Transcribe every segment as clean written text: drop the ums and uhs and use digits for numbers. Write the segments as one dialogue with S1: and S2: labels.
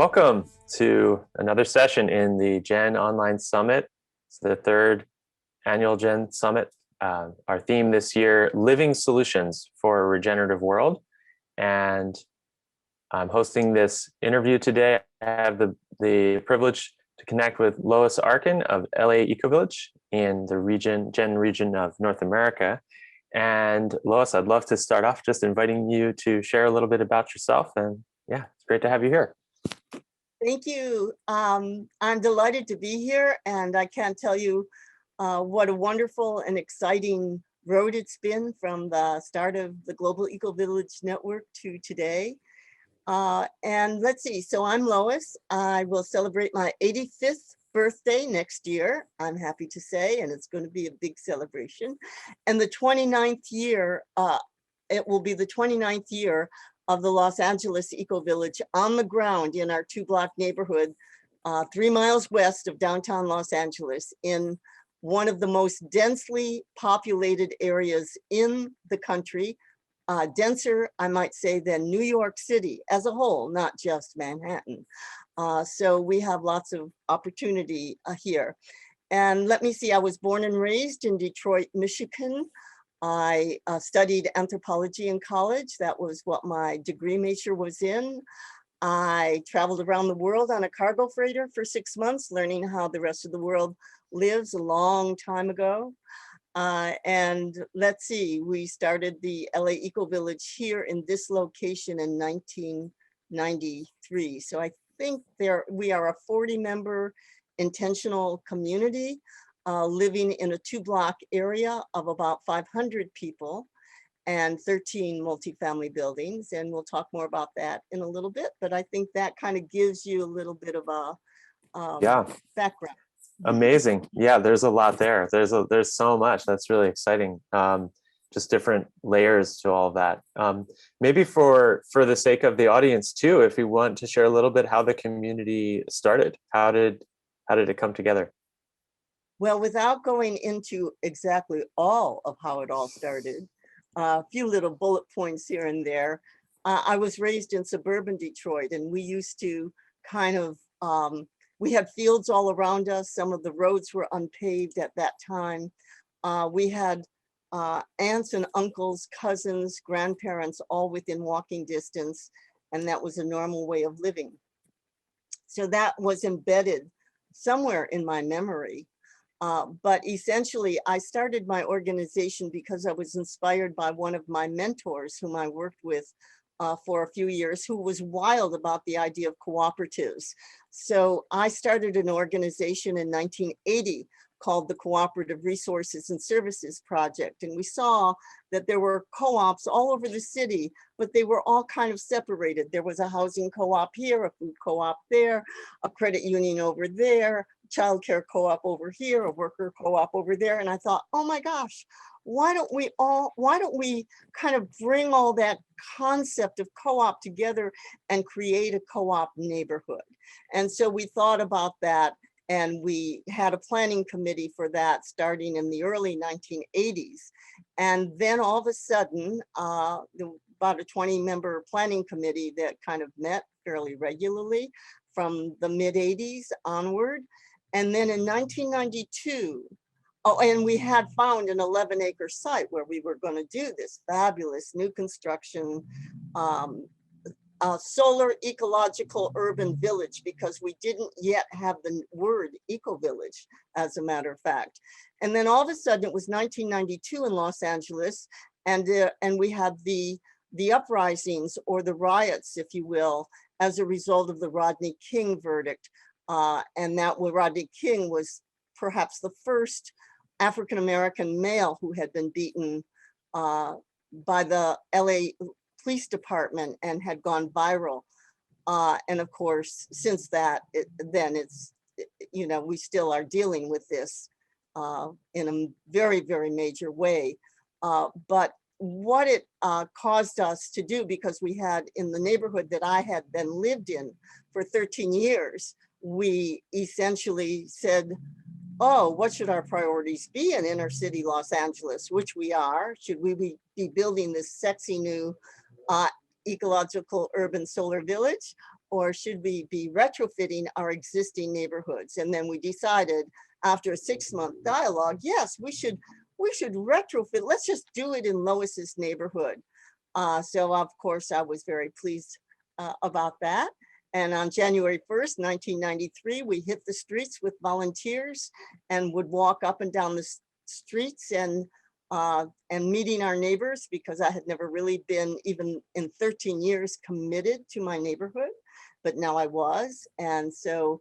S1: Welcome to another session in the Gen Online Summit. It's the third annual Gen Summit. Our theme this year, Living Solutions for a Regenerative World. And I'm hosting this interview today. I have the privilege to connect with Lois Arkin of LA Ecovillage in the Gen region of North America. And Lois, I'd love to start off just inviting you to share a little bit about yourself. And yeah, it's great to have you here.
S2: Thank you. I'm delighted to be here, and I can't tell you what a wonderful and exciting road it's been from the start of the Global Ecovillage Network to today. And let's see, so I'm Lois. I will celebrate my 85th birthday next year, I'm happy to say, and it's going to be a big celebration. And the 29th year, it will be the 29th year of the Los Angeles Ecovillage on the ground in our 2-block neighborhood, 3 miles west of downtown Los Angeles, in one of the most densely populated areas in the country, denser, I might say, than New York City as a whole, not just Manhattan. So we have lots of opportunity here. And let me see, I was born and raised in Detroit, Michigan. I studied anthropology in college. That was what my degree major was in. I traveled around the world on a cargo freighter for 6 months, learning how the rest of the world lives a long time ago. And let's see, we started the LA Ecovillage here in this location in 1993. So I think we are a 40-member intentional community living in a 2-block area of about 500 people and 13 multifamily buildings. And we'll talk more about that in a little bit, but I think that kind of gives you a little bit of a background.
S1: Amazing. Yeah, there's a lot there. There's so much. That's really exciting. Just different layers to all of that. Maybe for the sake of the audience too, if you want to share a little bit how the community started, how did it come together?
S2: Well, without going into exactly all of how it all started, a few little bullet points here and there. I was raised in suburban Detroit, and we used to kind of, we had fields all around us. Some of the roads were unpaved at that time. We had aunts and uncles, cousins, grandparents, all within walking distance, and that was a normal way of living. So that was embedded somewhere in my memory. But essentially, I started my organization because I was inspired by one of my mentors whom I worked with for a few years, who was wild about the idea of cooperatives. So I started an organization in 1980 called the Cooperative Resources and Services Project. And we saw that there were co-ops all over the city, but they were all kind of separated. There was a housing co-op here, a food co-op there, a credit union over there, childcare co-op over here, a worker co-op over there. And I thought, oh my gosh, why don't we kind of bring all that concept of co-op together and create a co-op neighborhood? And so we thought about that, and we had a planning committee for that starting in the early 1980s. And then all of a sudden, about a 20-member planning committee that kind of met fairly regularly from the mid-80s onward. And then in 1992, and we had found an 11-acre site where we were going to do this fabulous new construction solar ecological urban village, because we didn't yet have the word eco-village, as a matter of fact. And then all of a sudden it was 1992 in Los Angeles, and we had the uprisings, or the riots, if you will, as a result of the Rodney King verdict. And that Rodney King was perhaps the first African-American male who had been beaten by the LA Police Department and had gone viral. And of course, since that, we still are dealing with this in a very, very major way. But what it caused us to do, because we had in the neighborhood that I had then lived in for 13 years, we essentially said, oh, what should our priorities be in inner city Los Angeles, which we are? Should we be building this sexy new ecological urban solar village? or should we be retrofitting our existing neighborhoods? And then we decided after a 6-month dialogue, yes, we should retrofit. Let's just do it in Lois's neighborhood. So of course, I was very pleased about that. And on January 1st, 1993, we hit the streets with volunteers and would walk up and down the streets and meeting our neighbors, because I had never really been, even in 13 years, committed to my neighborhood, but now I was. And so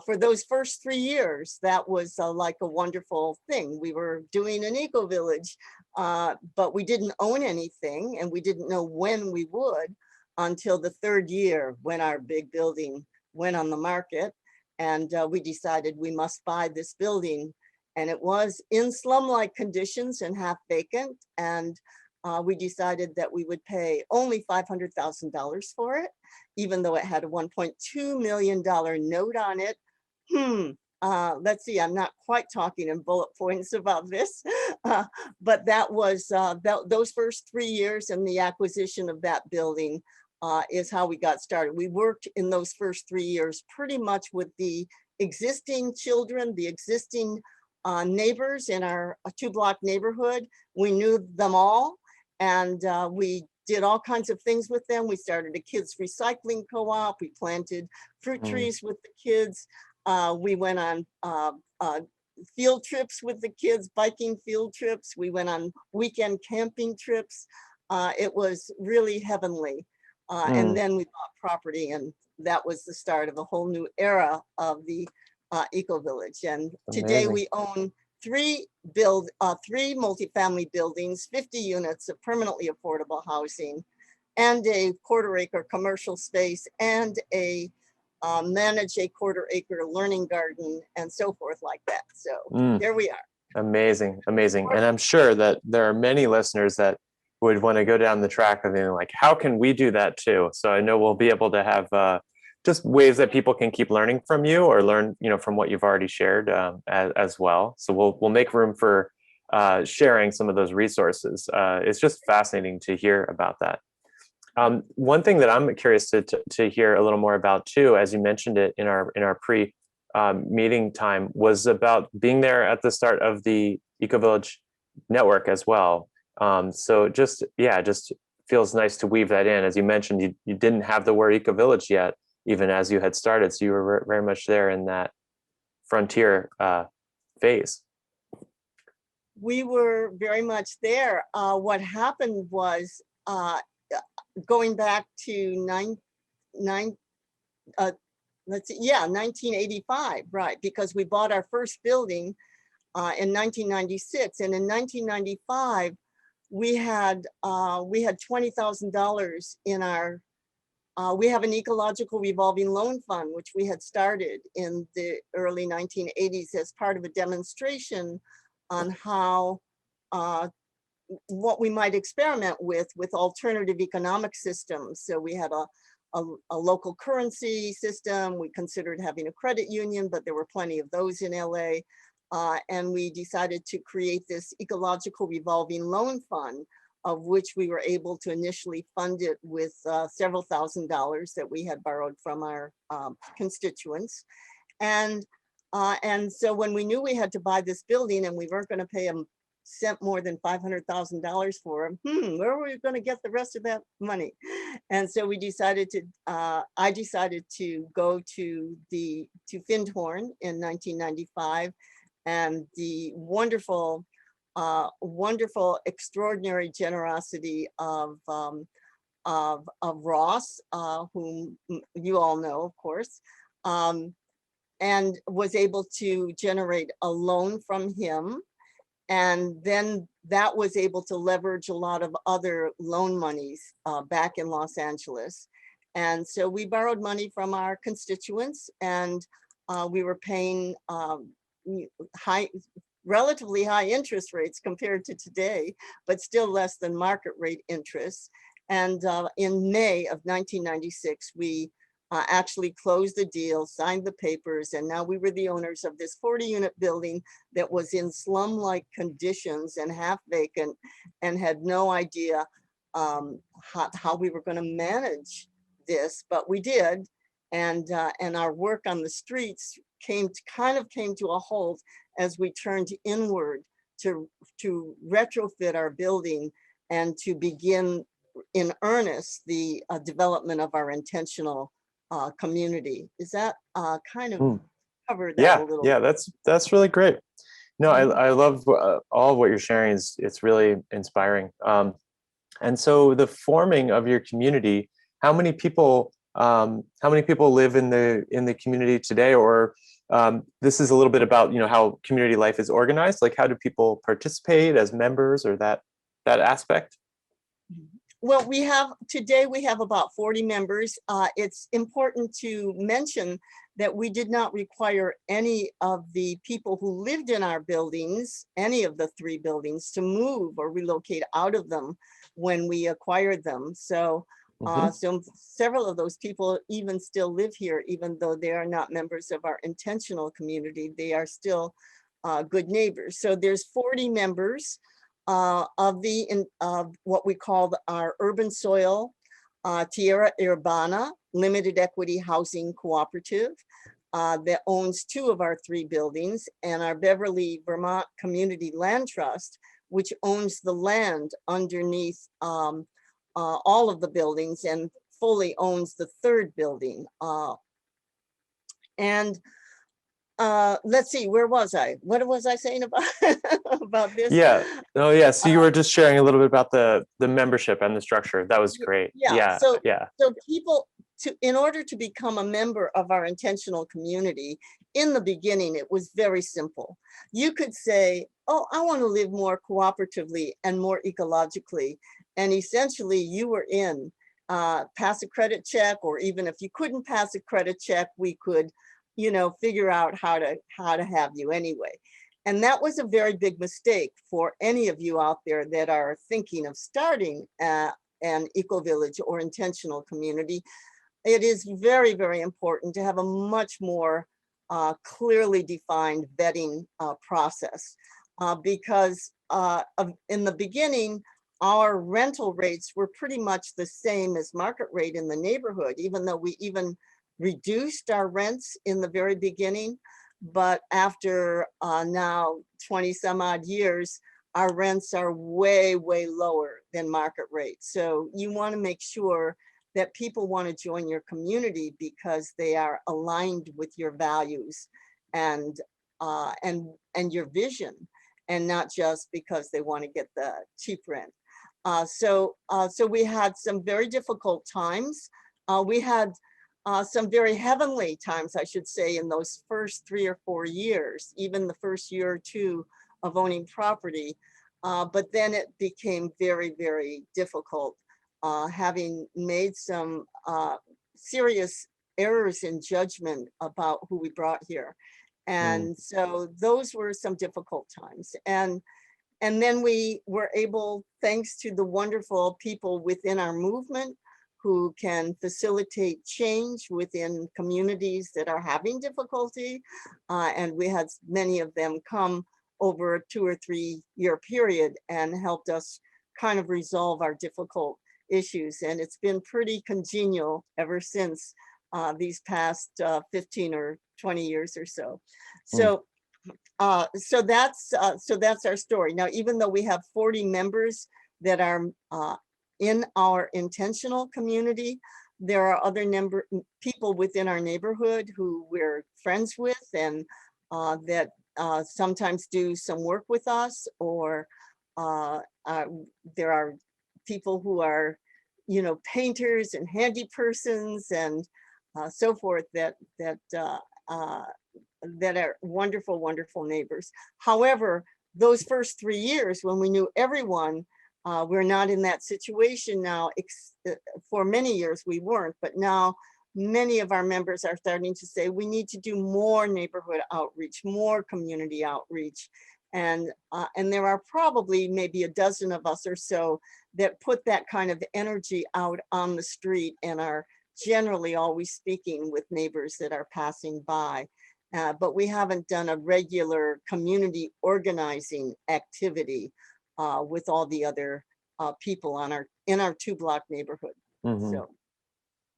S2: for those first 3 years, that was like a wonderful thing. We were doing an eco-village, but we didn't own anything, and we didn't know when we would until the 3rd year, when our big building went on the market. And we decided we must buy this building. And it was in slum-like conditions and half vacant. And we decided that we would pay only $500,000 for it, even though it had a $1.2 million note on it. Let's see, I'm not quite talking in bullet points about this, but that was those first 3 years and the acquisition of that building is how we got started. We worked in those first 3 years pretty much with the existing children, the existing neighbors in our 2-block neighborhood. We knew them all, and we did all kinds of things with them. We started a kids recycling co-op. We planted fruit trees with the kids. We went on field trips with the kids, biking field trips. We went on weekend camping trips. It was really heavenly. And then we bought property, and that was the start of a whole new era of the Ecovillage. And today we own 3 multifamily buildings, 50 units of permanently affordable housing, and a 1/4 acre commercial space, and manage a 1/4 acre learning garden, and so forth like that. So there we are.
S1: Amazing, amazing. And I'm sure that there are many listeners that would want to go down the track of being like, how can we do that too? So I know we'll be able to have just ways that people can keep learning from you, or learn, from what you've already shared as well. So we'll make room for sharing some of those resources. It's just fascinating to hear about that. One thing that I'm curious to hear a little more about too, as you mentioned it in our pre meeting time, was about being there at the start of the Ecovillage network as well. So just feels nice to weave that in. As you mentioned, you didn't have the word Ecovillage yet, even as you had started. So you were very much there in that frontier phase.
S2: We were very much there. What happened was, going back to 1985, right? Because we bought our first building in 1996, and in 1995 we had $20,000 in our. We have an ecological revolving loan fund, which we had started in the early 1980s as part of a demonstration on how what we might experiment with alternative economic systems. So we had a local currency system. We considered having a credit union, but there were plenty of those in LA. And we decided to create this ecological revolving loan fund, of which we were able to initially fund it with several $1,000s that we had borrowed from our constituents. And so when we knew we had to buy this building and we weren't going to pay them cent more than $500,000 for them, where were we going to get the rest of that money? And so we decided to, I decided to go to Findhorn in 1995, and the wonderful, extraordinary generosity of Ross, whom you all know, of course, and was able to generate a loan from him. And then that was able to leverage a lot of other loan monies back in Los Angeles. And so we borrowed money from our constituents, and we were paying relatively high interest rates compared to today, but still less than market rate interest. And in May of 1996, we actually closed the deal, signed the papers, and now we were the owners of this 40-unit building that was in slum-like conditions and half vacant, and had no idea how we were going to manage this, but we did. and our work on the streets kind of came to a halt as we turned inward to retrofit our building and to begin in earnest the development of our intentional community. Is that kind of cover that a
S1: Yeah,
S2: little?
S1: yeah, that's really great. No,
S2: Mhm.
S1: I love all of what you're sharing. It's really inspiring. And so the forming of your community, how many people live in the community today? Or this is a little bit about, how community life is organized. Like, how do people participate as members, or that aspect?
S2: Well, today we have about 40 members. It's important to mention that we did not require any of the people who lived in our buildings, any of the 3 buildings, to move or relocate out of them when we acquired them. So,
S1: Hmm.
S2: so several of those people even still live here, even though they are not members of our intentional community. They are still good neighbors. So there's 40 members of what we call our urban soil Tierra Urbana Limited Equity Housing Cooperative that owns 2 of our 3 buildings, and our Beverly, Vermont Community Land Trust, which owns the land underneath all of the buildings and fully owns the 3rd building. And let's see, where was I? What was I saying about about this?
S1: Yeah. Oh, yeah. So you
S2: Uh,
S1: were just sharing a little bit about the membership and the structure. That was great.
S2: yeah,
S1: Yeah.
S2: so
S1: Yeah.
S2: people in order to become a member of our intentional community, in the beginning, it was very simple. You could say, oh, I want to live more cooperatively and more ecologically. And essentially you were in, pass a credit check, or even if you couldn't pass a credit check, we could, figure out how to have you anyway. And that was a very big mistake for any of you out there that are thinking of starting an eco-village or intentional community. It is very, very important to have a much more clearly defined vetting process because in the beginning, our rental rates were pretty much the same as market rate in the neighborhood, even though we even reduced our rents in the very beginning. But after now 20 some odd years, our rents are way, way lower than market rate. So you want to make sure that people want to join your community because they are aligned with your values and your vision, and not just because they want to get the cheap rent. So we had some very difficult times. We had some very heavenly times, I should say, in those first 3 or 4 years, even the first year or 2 of owning property. But then it became very, very difficult, having made some serious errors in judgment about who we brought here.
S1: Mm.
S2: And so those were some difficult times. And then we were able, thanks to the wonderful people within our movement who can facilitate change within communities that are having difficulty. And we had many of them come over a 2 or 3 year period and helped us kind of resolve our difficult issues. And it's been pretty congenial ever since these past 15 or 20 years or so.
S1: Mm.
S2: So that's our story. Now, even though we have 40 members that are in our intentional community, there are other people within our neighborhood who we're friends with and that sometimes do some work with us, or there are people who are, painters and handy persons and so forth that are wonderful, wonderful neighbors. However, those first 3 years when we knew everyone, we're not in that situation now. For many years we weren't, but now many of our members are starting to say we need to do more neighborhood outreach, more community outreach. And there are probably maybe a dozen of us or so that put that kind of energy out on the street and are generally always speaking with neighbors that are passing by. But we haven't done a regular community organizing activity with all the other people in our 2-block neighborhood.
S1: Hmm.
S2: So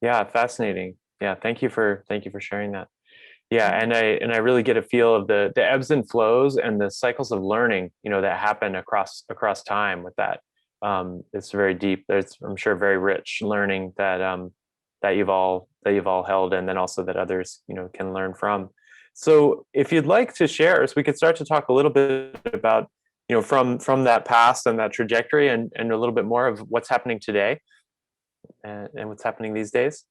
S1: Yeah, fascinating. Yeah, thank you for sharing that. Yeah, and I really get a feel of the ebbs and flows and the cycles of learning, that happen across time with that. It's very deep. There's, I'm sure, very rich learning that you've all held, and then also that others, can learn from. So if you'd like to share, so we could start to talk a little bit about, from that past and that trajectory, and a little bit more of what's happening today, and what's happening these days.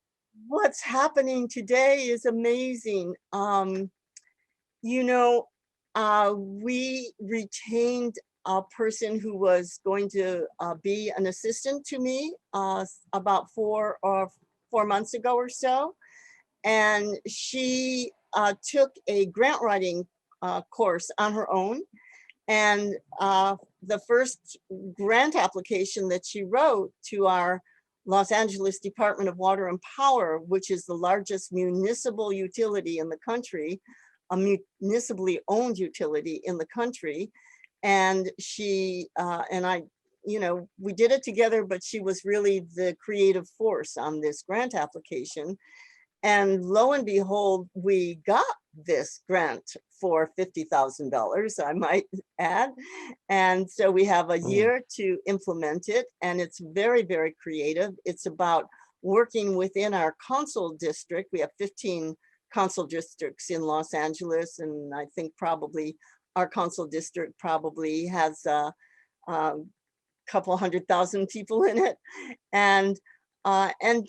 S2: What's happening today is amazing. You know, we retained a person who was going to be an assistant to me about 4 months ago or so. And she took a grant writing course on her own. And the first grant application that she wrote to our Los Angeles Department of Water and Power, which is the largest municipal utility in the country, a municipally owned utility in the country. And she and I, we did it together, but she was really the creative force on this grant application. And lo and behold, we got this grant for $50,000, I might add. And so we have a
S1: Mm,
S2: year to implement it, and it's very, very creative. It's about working within our council district. We have 15 council districts in Los Angeles, and I think probably our council district probably has a couple 100,000 people in it. And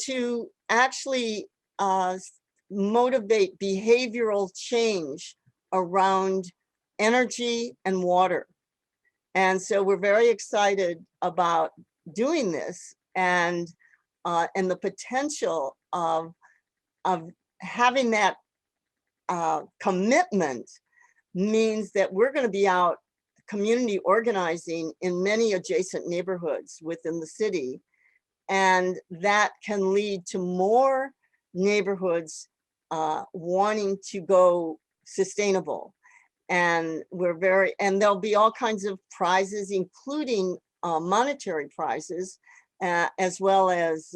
S2: to actually motivate behavioral change around energy and water. And so we're very excited about doing this, and the potential of having that commitment means that we're going to be out community organizing in many adjacent neighborhoods within the city. And that can lead to more neighborhoods wanting to go sustainable. And and there'll be all kinds of prizes, including monetary prizes, as well as,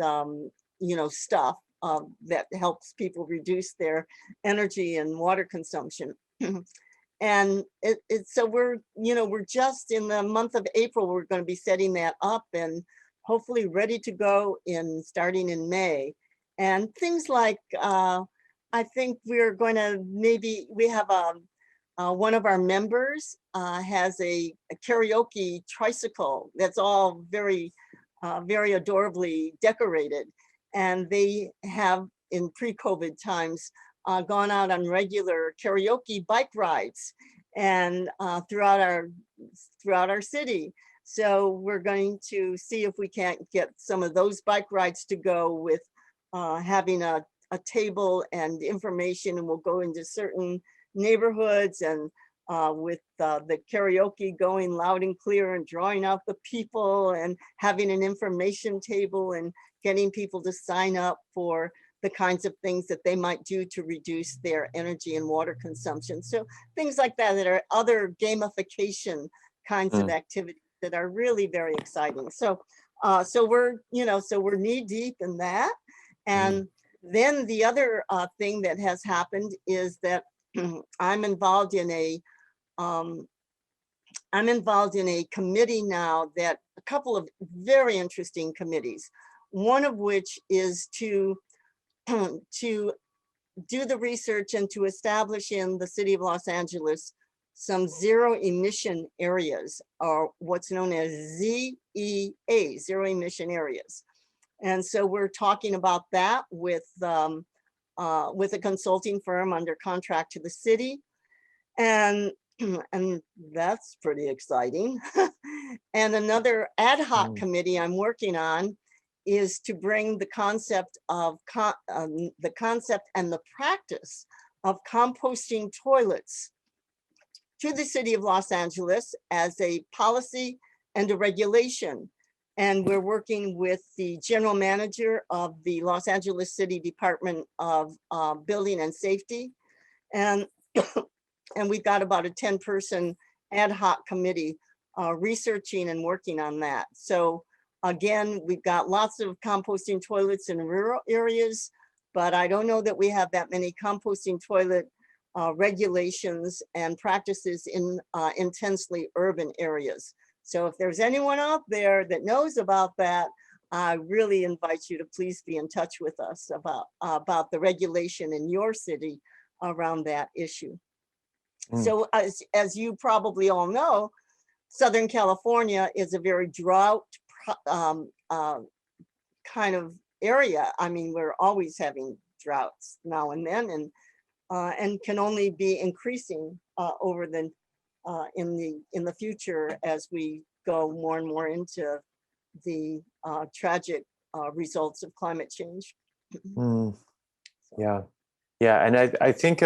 S2: stuff that helps people reduce their energy and water consumption. And so we're just in the month of April, we're going to be setting that up, and hopefully ready to go starting in May. And things like, I think we're going to we have one of our members has a karaoke tricycle that's all very, very adorably decorated. And they have, in pre-COVID times, gone out on regular karaoke bike rides and throughout our city. So we're going to see if we can't get some of those bike rides to go with having a table and information, and we'll go into certain neighborhoods and with the karaoke going loud and clear and drawing out the people and having an information table and getting people to sign up for the kinds of things that they might do to reduce their energy and water consumption. So things like that are other gamification kinds of
S1: mm,
S2: activities that are really very exciting. So we're knee deep in that.
S1: mm,
S2: And then the other thing that has happened is that I'm involved in a committee now, that a couple of very interesting committees. One of which is to to do the research and to establish in the city of Los Angeles some zero emission areas, or what's known as ZEA, zero emission areas. And so we're talking about that with a consulting firm under contract to the city. And and that's pretty exciting. And another ad hoc
S1: mm,
S2: committee I'm working on is to bring the concept and the practice of composting toilets to the city of Los Angeles as a policy and a regulation. And we're working with the general manager of the Los Angeles City Department of Building and Safety. And, and we've got about a 10-person ad hoc committee researching and working on that. So again, we've got lots of composting toilets in rural areas, but I don't know that we have that many composting toilet regulations and practices in intensely urban areas. So if there's anyone out there that knows about that, I really invite you to please be in touch with us about the regulation in your city around that issue. So as you probably all know, Southern California is a very drought kind of area. I mean, we're always having droughts now and then, and can only be increasing over the in the future as we go more and more into the tragic results of climate change.
S1: Yeah, yeah, and I think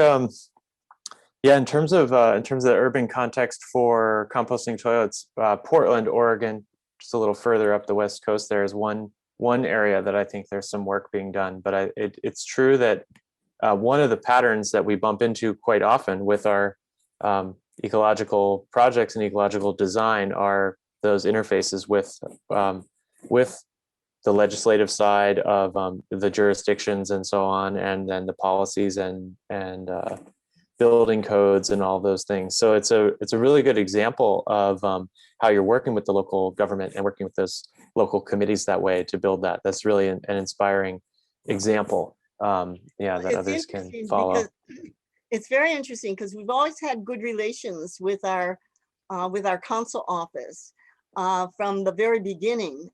S1: yeah, in terms of the urban context for composting toilets, Portland, Oregon, just a little further up the West Coast, there is one area that I think there's some work being done. But it's true that one of the patterns that we bump into quite often with our ecological projects and ecological design are those interfaces with the legislative side of the jurisdictions and so on, and then the policies and building codes and all those things. So it's a really good example of how you're working with the local government and working with those local committees that way to build that. That's really an inspiring example. Yeah, that others can follow.
S2: It's very interesting because we've always had good relations with our council office from the very beginning.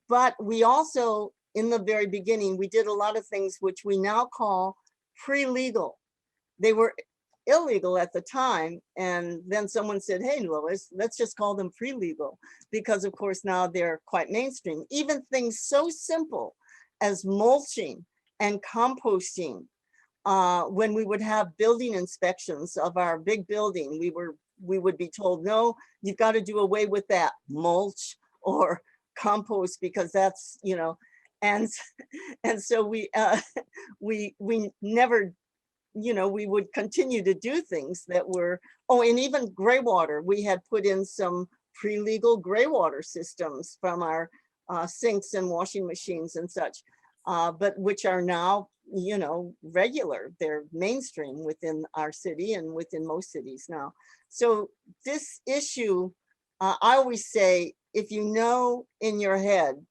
S2: But we also, in the very beginning, we did a lot of things which we now call pre-legal. They were illegal at the time, and then someone said, hey, Lois, let's just call them pre-legal, because of course now they're quite mainstream. Even things so simple as mulching and composting. When we would have building inspections of our big building, we would be told, no, you've got to do away with that mulch or compost, because that's, you know, and so we never, you know, we would continue to do things that were, oh, and even gray water. We had put in some pre-legal gray water systems from our sinks and washing machines and such, but which are now, you know, regular. They're mainstream within our city and within most cities now. So this issue, I always say, if you know in your head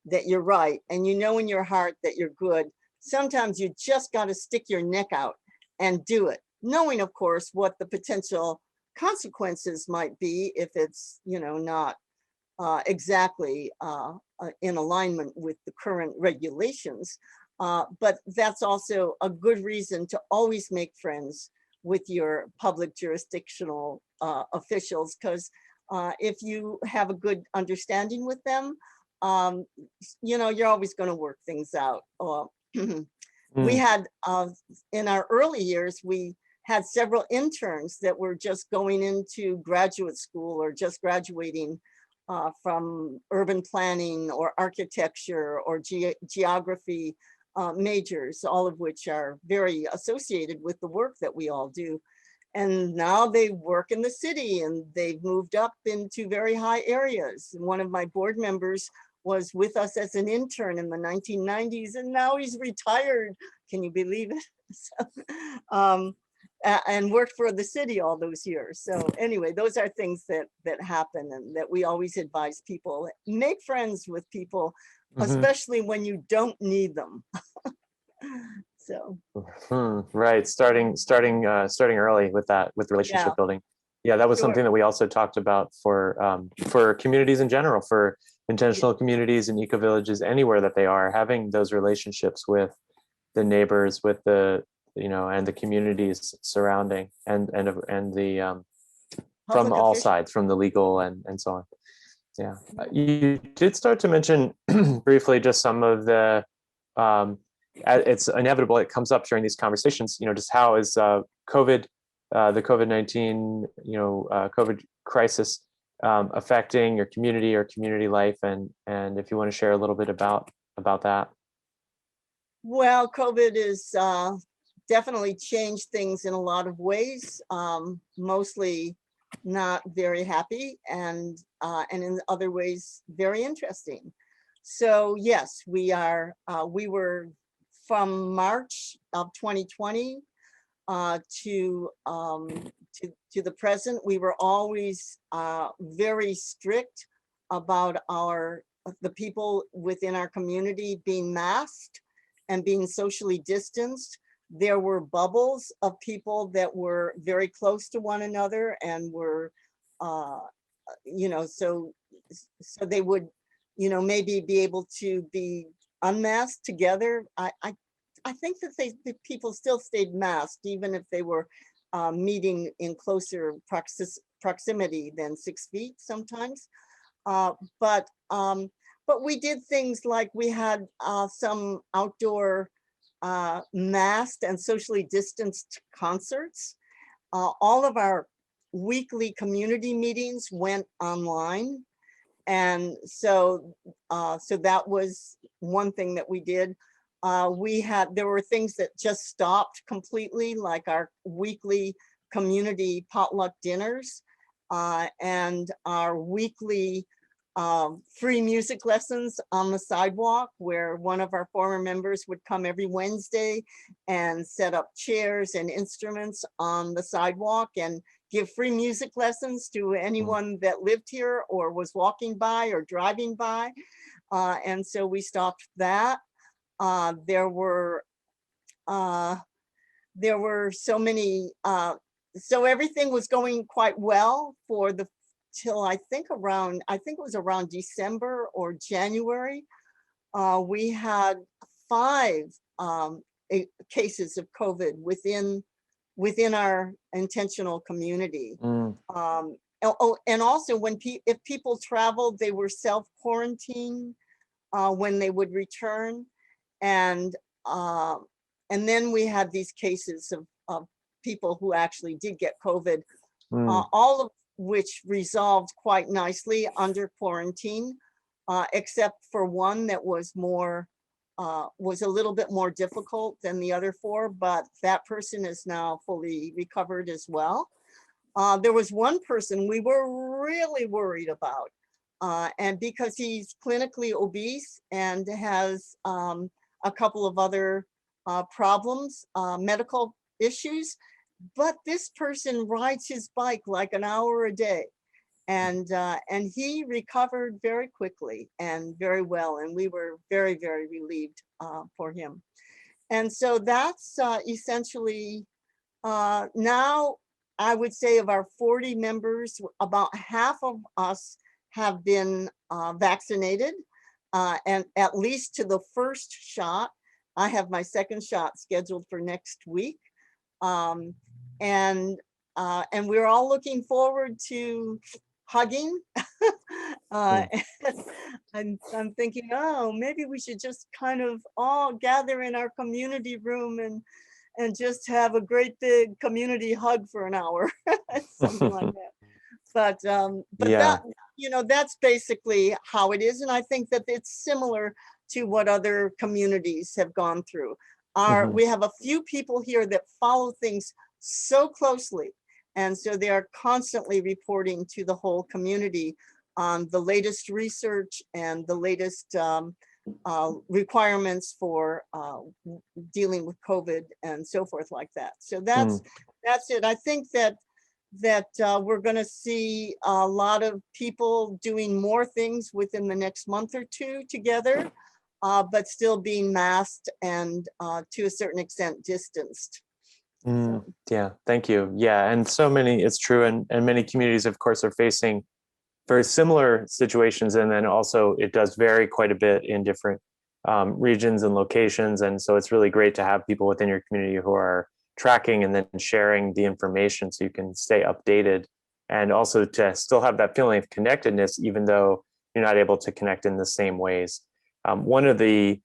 S2: that you're right, and you know in your heart that you're good, sometimes you just got to stick your neck out and do it, knowing, of course, what the potential consequences might be if it's, you know, not exactly in alignment with the current regulations. But that's also a good reason to always make friends with your public jurisdictional officials, because if you have a good understanding with them, you know, you're always going to work things out. We had, in our early years, we had several interns that were just going into graduate school or just graduating from urban planning or architecture or geography majors, all of which are very associated with the work that we all do. And now they work in the city and they've moved up into very high areas. One of my board members was with us as an intern in the 1990s, and now he's retired. Can you believe it? So, and worked for the city all those years. So anyway, those are things that happen, and that we always advise people. Make friends with people, especially when you don't need them. So
S1: right, starting early with that, with relationship building. Yeah, that was something that we also talked about for communities in general, for intentional communities and eco-villages anywhere that they are, having those relationships with the neighbors, with the, you know, and the communities surrounding, and the from all sides, from the legal and so on. Yeah, you did start to mention briefly just some of the it's inevitable, it comes up during these conversations, you know, just how is COVID, the COVID-19, you know, COVID crisis affecting your community or community life, and if you want to share a little bit about that.
S2: Well, COVID is definitely changed things in a lot of ways, mostly not very happy, and in other ways very interesting. So yes, we were from March of 2020 to the present, we were always very strict about the people within our community being masked and being socially distanced. There were bubbles of people that were very close to one another and were, you know, so they would, you know, maybe be able to be unmasked together. I think that the people still stayed masked, even if they were meeting in closer proximity than 6 feet sometimes. But we did things like we had some outdoor masked and socially distanced concerts. All of our weekly community meetings went online. And so that was one thing that we did. There were things that just stopped completely, like our weekly community potluck dinners and our weekly free music lessons on the sidewalk, where one of our former members would come every Wednesday and set up chairs and instruments on the sidewalk and give free music lessons to anyone that lived here or was walking by or driving by. And so we stopped that. There were so many, so everything was going quite well for till I think it was around December or January. We had 5 cases of COVID within our intentional community. And also if people traveled, they were self-quarantined when they would return. And then we had these cases of people who actually did get COVID, all of which resolved quite nicely under quarantine, except for one that was a little bit more difficult than the other 4, but that person is now fully recovered as well. There was one person we were really worried about, and because he's clinically obese and has a couple of other problems, medical issues, but this person rides his bike like an hour a day, and he recovered very quickly and very well, and we were very, very relieved for him. And so that's essentially now, I would say, of our 40 members, about half of us have been vaccinated, and at least to the first shot. I have my second shot scheduled for next week. And we're all looking forward to hugging. I'm thinking, oh, maybe we should just kind of all gather in our community room and just have a great big community hug for an hour, something like that. But
S1: Yeah.
S2: that, you know, that's basically how it is. And I think that it's similar to what other communities have gone through. We have a few people here that follow things so closely. And so they are constantly reporting to the whole community on the latest research and the latest requirements for dealing with COVID and so forth like that. So that's it. I think that we're going to see a lot of people doing more things within the next month or 2 together, but still being masked and to a certain extent distanced.
S1: Yeah, thank you. Yeah, and so many, it's true, and many communities, of course, are facing very similar situations, and then also it does vary quite a bit in different regions and locations, and so it's really great to have people within your community who are tracking and then sharing the information so you can stay updated, and also to still have that feeling of connectedness even though you're not able to connect in the same ways. One of the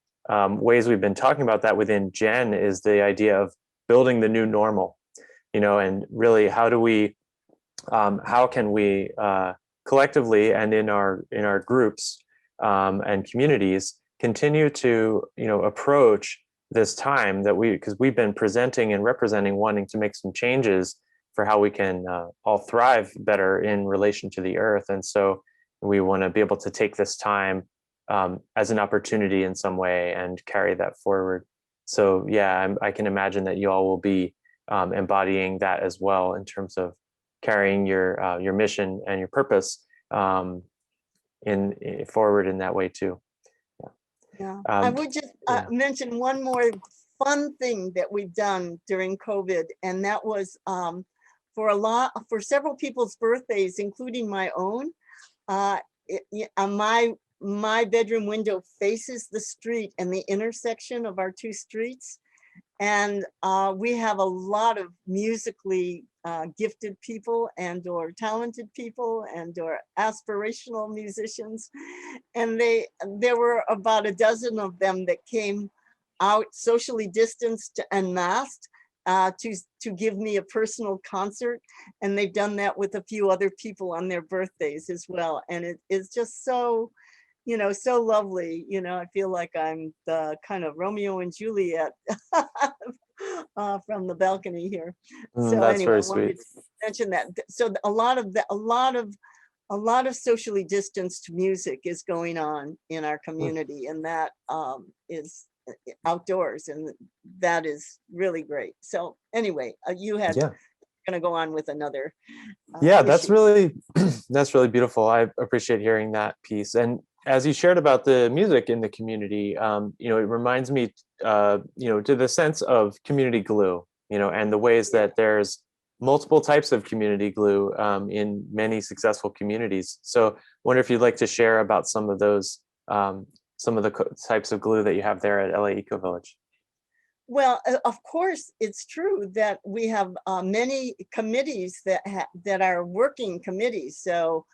S1: ways we've been talking about that within Gen is the idea of building the new normal, you know, and really how can we collectively and in our groups and communities continue to, you know, approach this time that because we've been presenting and representing wanting to make some changes for how we can all thrive better in relation to the earth. And so we want to be able to take this time as an opportunity in some way and carry that forward. So yeah, I can imagine that you all will be embodying that as well in terms of carrying your mission and your purpose forward in that way too.
S2: Yeah, I
S1: Um,
S2: would just
S1: yeah.
S2: mention one more fun thing that we've done during COVID, and that was for several people's birthdays, including my own. My bedroom window faces the street and the intersection of our two streets. And we have a lot of musically gifted people and or talented people and or aspirational musicians. And there were about a dozen of them that came out socially distanced and masked to give me a personal concert. And they've done that with a few other people on their birthdays as well. And it is just so, so lovely. I feel like I'm the kind of Romeo and Juliet from the balcony here. So
S1: That's
S2: anyway,
S1: very
S2: I wanted
S1: sweet.
S2: to mention that. So a lot of socially distanced music is going on in our community, and that is outdoors, and that is really great. So anyway, you had
S1: Yeah.
S2: going to go on with another
S1: Yeah, that's
S2: issue.
S1: really that's really beautiful. I appreciate hearing that piece. And as you shared about the music in the community, it reminds me, to the sense of community glue, and the ways
S2: Yeah.
S1: that there's multiple types of community glue in many successful communities. So, wonder if you'd like to share about some of those, some of the types of glue that you have there at LA Eco Village.
S2: Well, of course, it's true that we have many committees that are working committees. So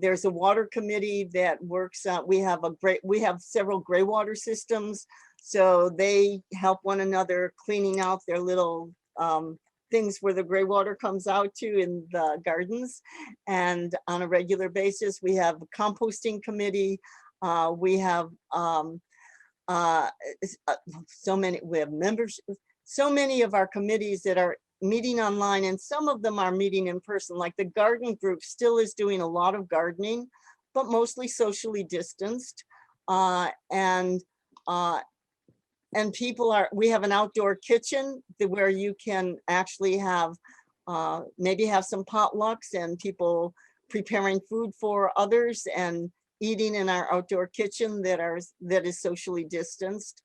S2: there's a water committee that works. We have several gray water systems, so they help one another cleaning out their little things where the gray water comes out to in the gardens. And on a regular basis, we have a composting committee. We have uh, we have members, so many of our committees that are meeting online, and some of them are meeting in person. Like the garden group still is doing a lot of gardening, but mostly socially distanced. Uh, and uh, and we have an outdoor kitchen where you can actually have maybe have some potlucks and people preparing food for others and eating in our outdoor kitchen that is socially distanced.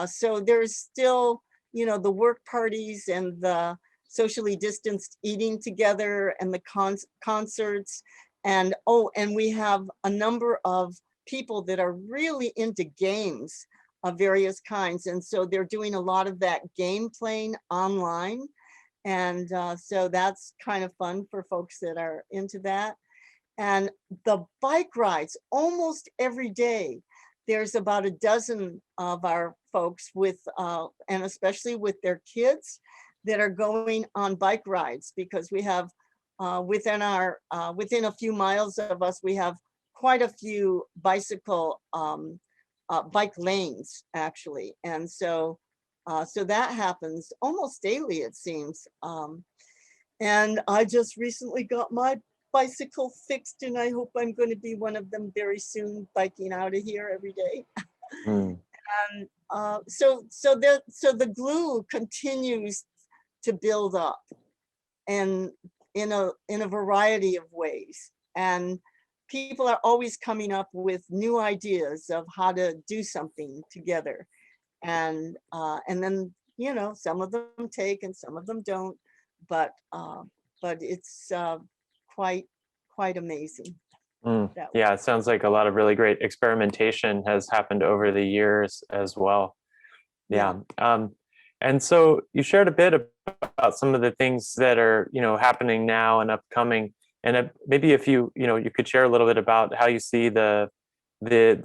S2: So there's still, the work parties and the socially distanced eating together and the concerts. And we have a number of people that are really into games of various kinds. And so they're doing a lot of that game playing online. And so that's kind of fun for folks that are into that. And the bike rides, almost every day, there's about a dozen of our folks and especially with their kids that are going on bike rides, because we have within a few miles of us, we have quite a few bike lanes actually. And so that happens almost daily, it seems. And I just recently got my bicycle fixed, and I hope I'm going to be one of them very soon, biking out of here every day.
S1: Mm.
S2: And so the glue continues to build up, and in a variety of ways. And people are always coming up with new ideas of how to do something together. And then, some of them take and some of them don't, but it's quite amazing that way.
S1: Yeah, it sounds like a lot of really great experimentation has happened over the years as well.
S2: Yeah.
S1: Yeah. And so you shared a bit about some of the things that are, happening now and upcoming. And maybe if you could share a little bit about how you see the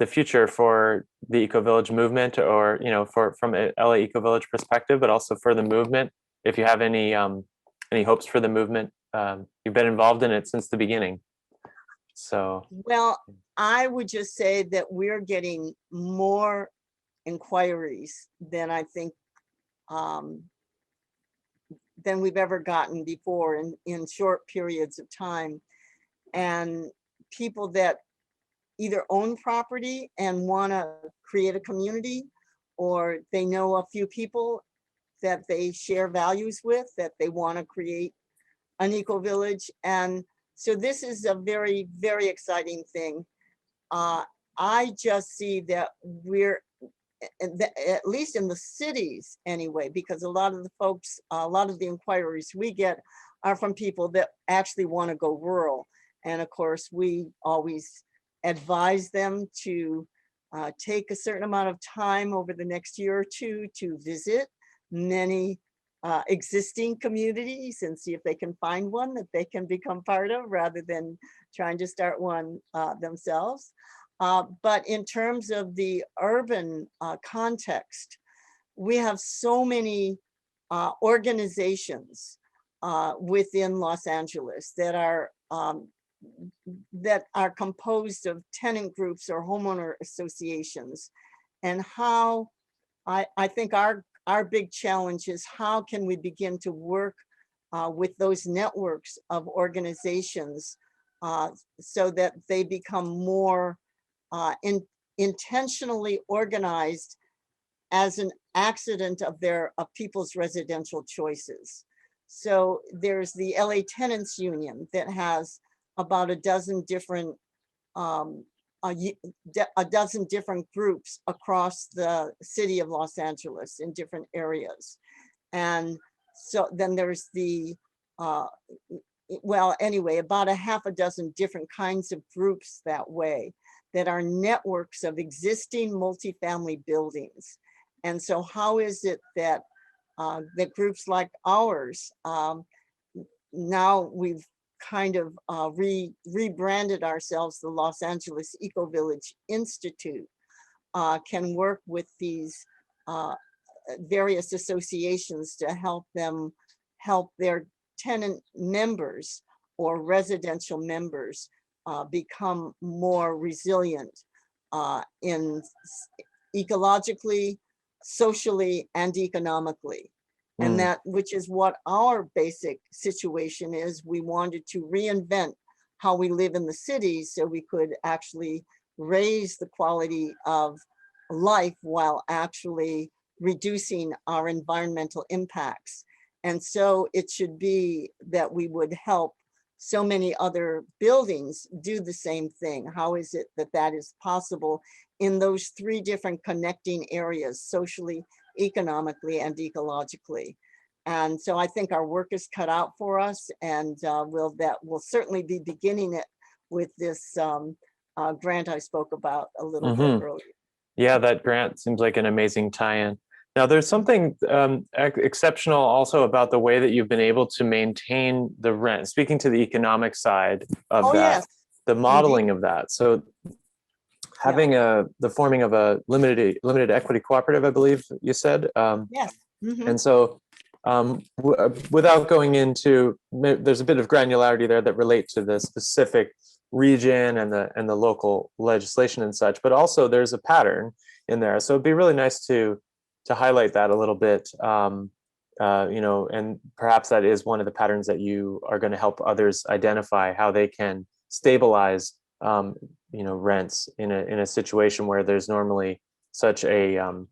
S1: future for the Eco Village movement, or from a LA Eco Village perspective, but also for the movement. If you have any hopes for the movement, you've been involved in it since the beginning. So
S2: Well, I would just say that we're getting more inquiries than I think than we've ever gotten before in short periods of time. And people that either own property and want to create a community, or they know a few people that they share values with, that they want to create an eco-village. And so this is a very, very exciting thing. I just see that we're, at least in the cities anyway, because a lot of the folks, a lot of the inquiries we get are from people that actually want to go rural. And of course, we always advise them to take a certain amount of time over the next year or two to visit many existing communities and see if they can find one that they can become part of rather than trying to start one themselves. But in terms of the urban context, we have so many organizations within Los Angeles that are composed of tenant groups or homeowner associations. And how I think our big challenge is how can we begin to work with those networks of organizations so that they become more intentionally organized as an accident of people's residential choices. So there's the LA Tenants Union that has about a dozen different groups across the city of Los Angeles in different areas. And so then there's the well, anyway, about a half a dozen different kinds of groups that way that are networks of existing multifamily buildings. And so how is it that that groups like ours, now we've kind of rebranded ourselves the Los Angeles Ecovillage Institute, can work with these various associations to help their tenant members or residential members become more resilient in ecologically, socially, and economically. And that, which is what our basic situation is. We wanted to reinvent how we live in the cities so we could actually raise the quality of life while actually reducing our environmental impacts. And so it should be that we would help so many other buildings do the same thing. How is it that that is possible in those three different connecting areas, socially, economically, and ecologically? And so I think our work is cut out for us, and we'll certainly be beginning it with this grant I spoke about a little bit earlier.
S1: Yeah, that grant seems like an amazing tie-in. Now, there's something exceptional also about the way that you've been able to maintain the rent. Speaking to the economic side of that,
S2: yes.
S1: the modeling of that. So having the forming of a limited equity cooperative, I believe you said.
S2: Yes.
S1: And so without going into, there's a bit of granularity there that relate to the specific region and the local legislation and such, but also there's a pattern in there. So it'd be really nice to highlight that a little bit, you know, and perhaps that is one of the patterns that you are going to help others identify how they can stabilize, you know, rents in a situation where there's normally such a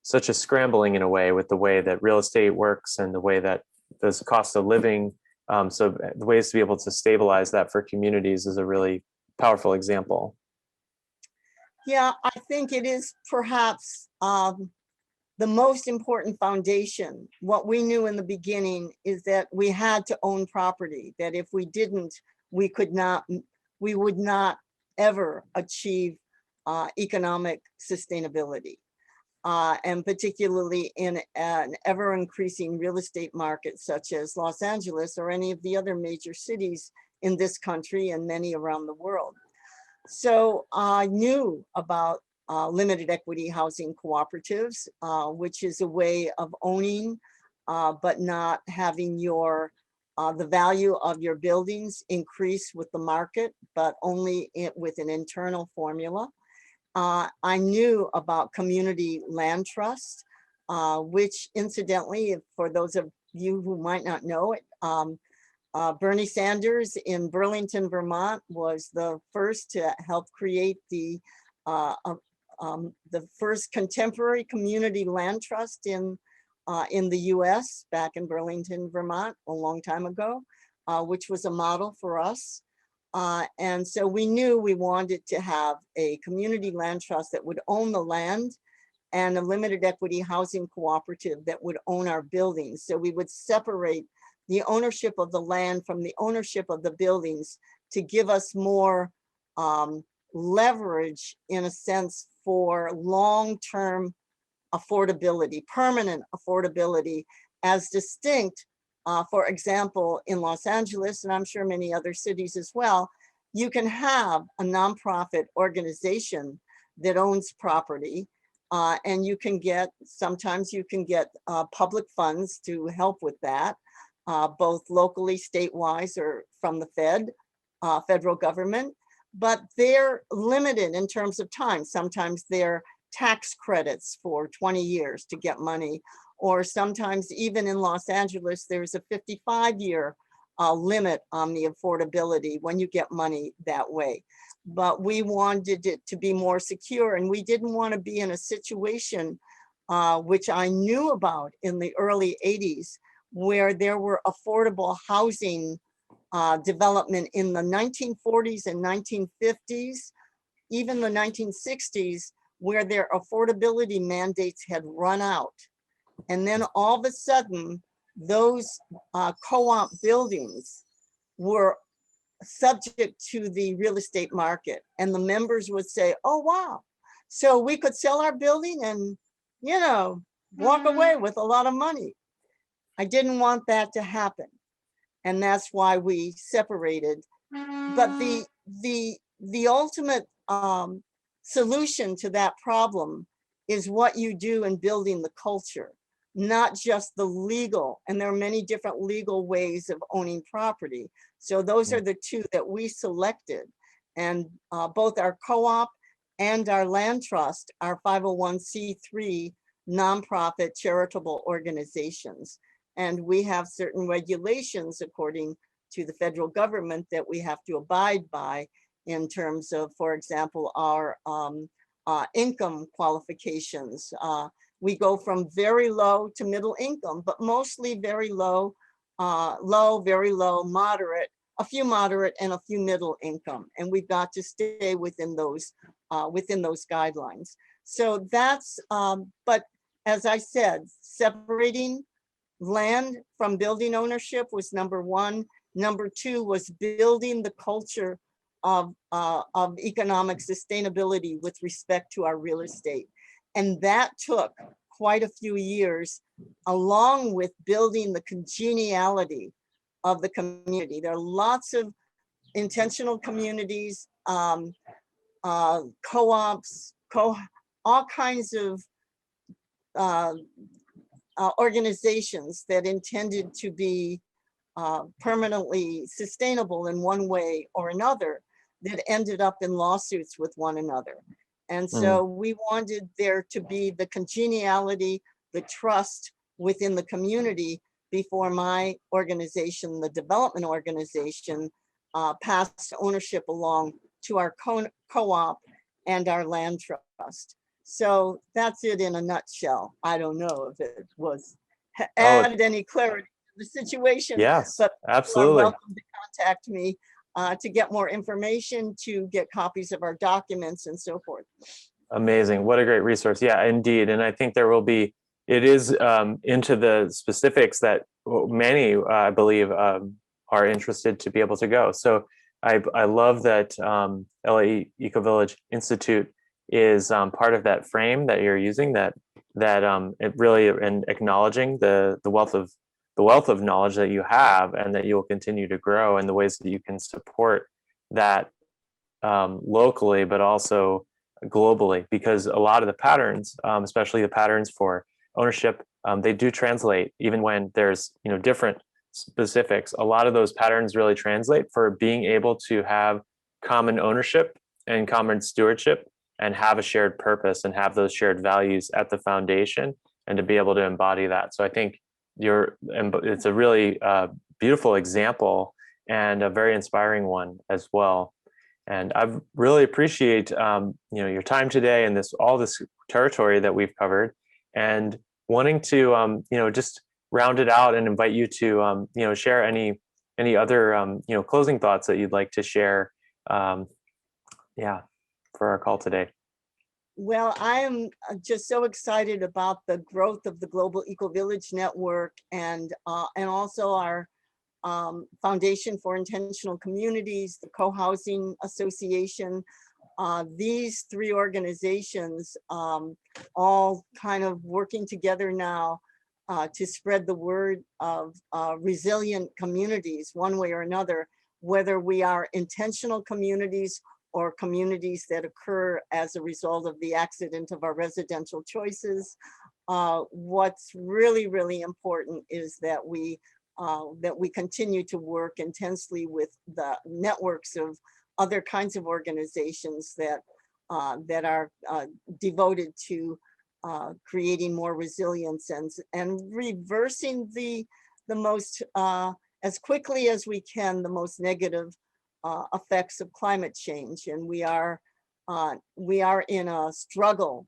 S1: scrambling in a way with the way that real estate works and the way that there's a cost of living. So the ways to be able to stabilize that for communities is a really powerful example.
S2: Yeah, I think it is perhaps the most important foundation. What we knew in the beginning is that we had to own property, that if we didn't, we would not ever achieve economic sustainability. And particularly in an ever increasing real estate market such as Los Angeles or any of the other major cities in this country and many around the world. So I knew about limited equity housing cooperatives, which is a way of owning, but not having the value of your buildings increase with the market, but only with an internal formula. I knew about community land trust, which incidentally, for those of you who might not know it, Bernie Sanders in Burlington, Vermont was the first to help create the the first contemporary community land trust in the US, back in Burlington, Vermont, a long time ago, which was a model for us. And so we knew we wanted to have a community land trust that would own the land, and a limited equity housing cooperative that would own our buildings. So we would separate the ownership of the land from the ownership of the buildings to give us more leverage, in a sense, for long-term affordability, permanent affordability, as distinct, for example, in Los Angeles, and I'm sure many other cities as well, you can have a nonprofit organization that owns property, and you can get, sometimes you can get public funds to help with that, both locally, statewide, or from the federal government, but they're limited in terms of time. Sometimes they're tax credits for 20 years to get money, or sometimes even in Los Angeles, there's a 55-year limit on the affordability when you get money that way. But we wanted it to be more secure, and we didn't want to be in a situation, which I knew about in the early 80s, where there were affordable housing development in the 1940s and 1950s, even the 1960s, where their affordability mandates had run out. And then all of a sudden, those co-op buildings were subject to the real estate market. And the members would say, oh, wow, so we could sell our building and, you know, walk away with a lot of money. I didn't want that to happen. And that's why we separated. But the ultimate solution to that problem is what you do in building the culture, not just the legal. And there are many different legal ways of owning property. So those are the two that we selected. And both our co-op and our land trust are 501c3 nonprofit charitable organizations. And we have certain regulations according to the federal government that we have to abide by in terms of, for example, our income qualifications. We go from very low to middle income, but mostly very low, very low, moderate, a few moderate, and a few middle income. And we've got to stay within those guidelines. So that's, but as I said, separating land from building ownership was number one. Number two was building the culture of economic sustainability with respect to our real estate. And that took quite a few years, along with building the congeniality of the community. There are lots of intentional communities, co-ops, all kinds of organizations that intended to be permanently sustainable in one way or another, that ended up in lawsuits with one another. And so we wanted there to be the congeniality, the trust within the community before my organization, the development organization, passed ownership along to our co-op and our land trust. So that's it in a nutshell. I don't know if it was added any clarity to the situation.
S1: Yes,
S2: but
S1: absolutely.
S2: You are welcome to contact me to get more information, to get copies of our documents and so forth.
S1: Amazing. What a great resource. Yeah, indeed. And I think there will be, it is into the specifics that many, I believe, are interested to be able to go. So I love that LA Ecovillage Institute is part of that frame that you're using, that it really, and acknowledging the wealth of knowledge that you have, and that you will continue to grow, and the ways that you can support that locally, but also globally, because a lot of the patterns, especially the patterns for ownership, they do translate, even when there's different specifics. A lot of those patterns really translate for being able to have common ownership and common stewardship, and have a shared purpose and have those shared values at the foundation, and to be able to embody that. So I think it's a really beautiful example, and a very inspiring one as well. And I really appreciate your time today and all this territory that we've covered, and wanting to just round it out and invite you to share any other closing thoughts that you'd like to share for our call today.
S2: Well, I am just so excited about the growth of the Global Ecovillage Network, and also our Foundation for Intentional Communities, the Co-Housing Association. These three organizations all kind of working together now to spread the word of resilient communities one way or another, whether we are intentional communities or communities that occur as a result of the accident of our residential choices. What's really, really important is that we continue to work intensely with the networks of other kinds of organizations that are devoted to creating more resilience and reversing the most, as quickly as we can, the most negative effects of climate change. And we are in a struggle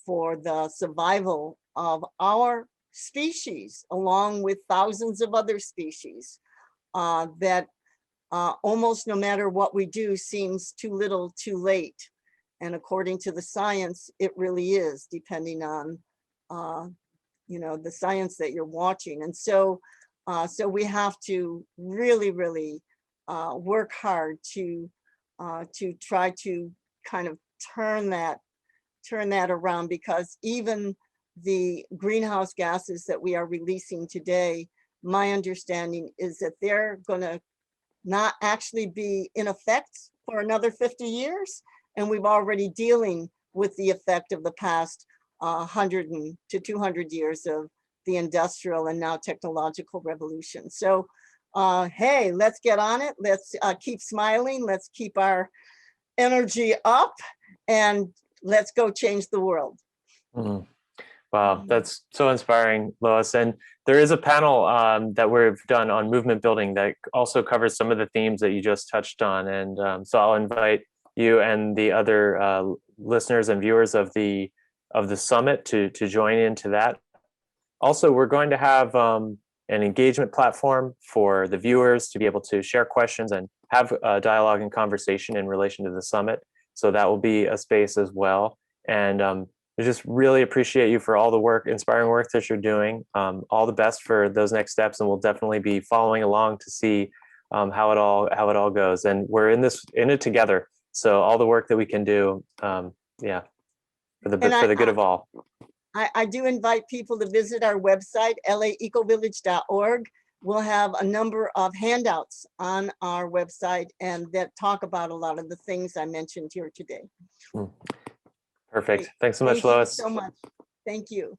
S2: for the survival of our species, along with thousands of other species that almost no matter what we do seems too little too late. And according to the science, it really is, depending on the science that you're watching. And so we have to really, really work hard to try to kind of turn that around, because even the greenhouse gases that we are releasing today, my understanding is that they're going to not actually be in effect for another 50 years. And we've already dealing with the effect of the past 100 to 200 years of the industrial and now technological revolution. So hey, let's get on it. Let's keep smiling. Let's keep our energy up, and let's go change the world.
S1: Mm-hmm. Wow, that's so inspiring, Lois. And there is a panel that we've done on movement building that also covers some of the themes that you just touched on. And so I'll invite you and the other listeners and viewers of the summit to join into that. Also, we're going to have an engagement platform for the viewers to be able to share questions and have a dialogue and conversation in relation to the summit. So that will be a space as well. And I just really appreciate you for all the work, inspiring work that you're doing. All the best for those next steps, and we'll definitely be following along to see how it all goes. And we're in it together. So all the work that we can do, for the good of all.
S2: I do invite people to visit our website, laecovillage.org. We'll have a number of handouts on our website and that talk about a lot of the things I mentioned here today.
S1: Perfect. Thanks so much,
S2: Thank
S1: Lois.
S2: you so much. Thank you.